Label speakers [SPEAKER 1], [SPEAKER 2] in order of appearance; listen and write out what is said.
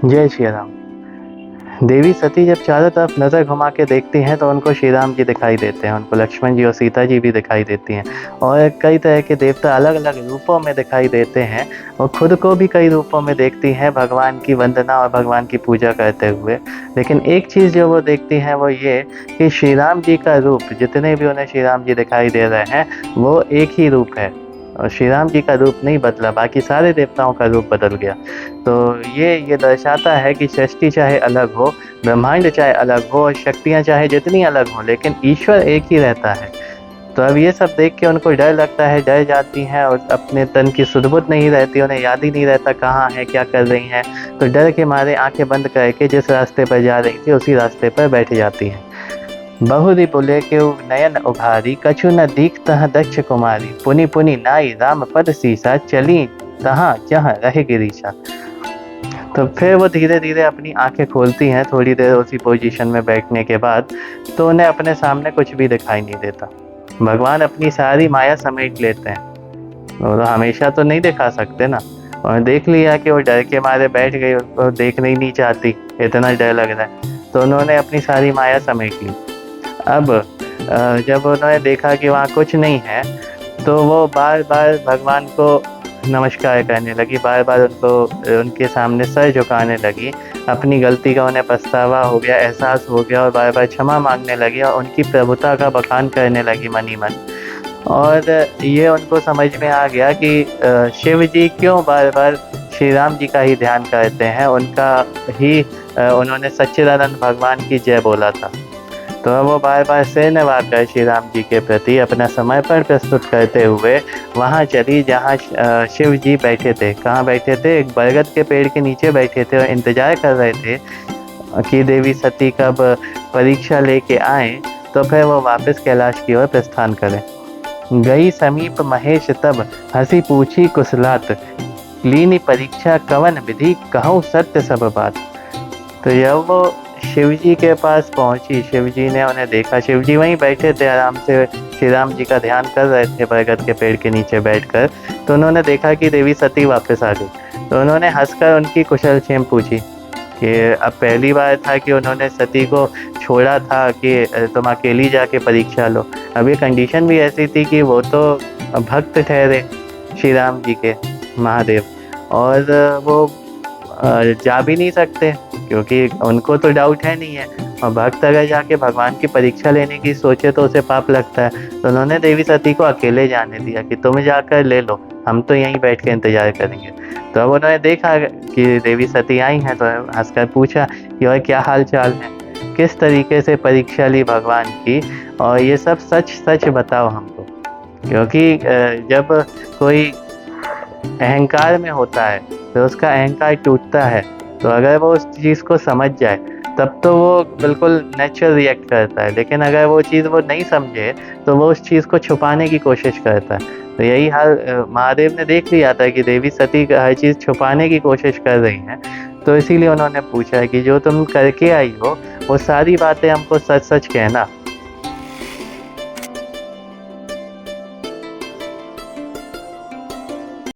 [SPEAKER 1] जय श्री राम। देवी सती जब चारों तरफ नज़र घुमा के देखती हैं तो उनको श्री राम जी दिखाई देते हैं, उनको लक्ष्मण जी और सीता जी भी दिखाई देती हैं और कई तरह के देवता अलग अलग रूपों में दिखाई देते हैं और खुद को भी कई रूपों में देखती हैं भगवान की वंदना और भगवान की पूजा करते हुए। लेकिन एक चीज़ जो वो देखती हैं वो ये कि श्री राम जी का रूप, जितने भी उन्हें श्री राम जी दिखाई दे रहे हैं वो एक ही रूप है और श्री राम जी का रूप नहीं बदला, बाकी सारे देवताओं का रूप बदल गया। तो ये दर्शाता है कि सृष्टि चाहे अलग हो, ब्रह्मांड चाहे अलग हो और शक्तियाँ चाहे जितनी अलग हों, लेकिन ईश्वर एक ही रहता है। तो अब ये सब देख के उनको डर लगता है, डर जाती हैं और अपने तन की सुध-बुध नहीं रहती, उन्हें याद ही नहीं रहता कहाँ हैं, क्या कर रही हैं। तो डर के मारे आँखें बंद करके जिस रास्ते पर जा रही थी उसी रास्ते पर बैठ जाती हैं। बहुरी बुले के नयन उघारी, कछु न दीखतह दक्ष कुमारी, पुनि पुनि नाई राम पद सीसा, चली तहाँ जहाँ रहे गिरीशा। तो फिर वो धीरे धीरे अपनी आंखें खोलती हैं थोड़ी देर उसी पोजीशन में बैठने के बाद, तो उन्हें अपने सामने कुछ भी दिखाई नहीं देता। भगवान अपनी सारी माया समेट लेते हैं और हमेशा तो नहीं दिखा सकते ना, और देख लिया कि वो डर के मारे बैठ गई, उसको देखना ही नहीं चाहती, इतना डर लग रहा है, तो उन्होंने अपनी सारी माया समेट ली। अब जब उन्होंने देखा कि वहाँ कुछ नहीं है तो वो बार बार भगवान को नमस्कार करने लगी, बार बार उनको उनके सामने सर झुकाने लगी। अपनी गलती का उन्हें पछतावा हो गया, एहसास हो गया और बार बार क्षमा मांगने लगी और उनकी प्रभुता का बखान करने लगी मन ही मन। और ये उनको समझ में आ गया कि शिव जी क्यों बार बार श्री राम जी का ही ध्यान करते हैं, उनका ही उन्होंने सच्चिदानंद भगवान की जय बोला था। तो वो बार बार सिर नवाकर श्री राम जी के प्रति अपना समर्पण प्रस्तुत करते हुए वहाँ चली जहाँ शिव जी बैठे थे। कहाँ बैठे थे? एक बरगद के पेड़ के नीचे बैठे थे और इंतजार कर रहे थे कि देवी सती कब परीक्षा लेके आए तो फिर वो वापस कैलाश की ओर प्रस्थान करें। गई समीप महेश तब, हंसी पूछी कुशलात, लीनी परीक्षा कवन विधि, कहूँ सत्य सब बात। तो जब वो शिवजी के पास पहुंची, शिवजी ने उन्हें देखा, शिवजी वहीं बैठे थे आराम से, श्री राम जी का ध्यान कर रहे थे बरगद के पेड़ के नीचे बैठकर। तो उन्होंने देखा कि देवी सती वापस आ गई। तो उन्होंने हंसकर उनकी कुशल क्षेम पूछी कि अब पहली बार था कि उन्होंने सती को छोड़ा था कि तुम अकेली जाके परीक्षा लो। अब ये कंडीशन भी ऐसी थी कि वो तो भक्त ठहरे श्री राम जी के, महादेव, और वो जा भी नहीं सकते क्योंकि उनको तो डाउट है नहीं है, और भक्त अगर जाके भगवान की परीक्षा लेने की सोचे तो उसे पाप लगता है। तो उन्होंने देवी सती को अकेले जाने दिया कि तुम जाकर ले लो, हम तो यहीं बैठ के इंतजार करेंगे। तो अब उन्होंने देखा कि देवी सती आई हैं तो हंसकर पूछा कि और क्या हाल चाल है, किस तरीके से परीक्षा ली भगवान की, और ये सब सच सच बताओ हमको। क्योंकि जब कोई अहंकार में होता है तो उसका अहंकार टूटता है, तो अगर वो उस चीज़ को समझ जाए तब तो वो बिल्कुल नेचुरल रिएक्ट करता है, लेकिन अगर वो चीज़ वो नहीं समझे तो वो उस चीज़ को छुपाने की कोशिश करता है। तो यही हाल महादेव ने देख लिया था कि देवी सती हर चीज़ छुपाने की कोशिश कर रही हैं, तो इसीलिए उन्होंने पूछा कि जो तुम करके आई हो वो सारी बातें हमको सच सच कहना।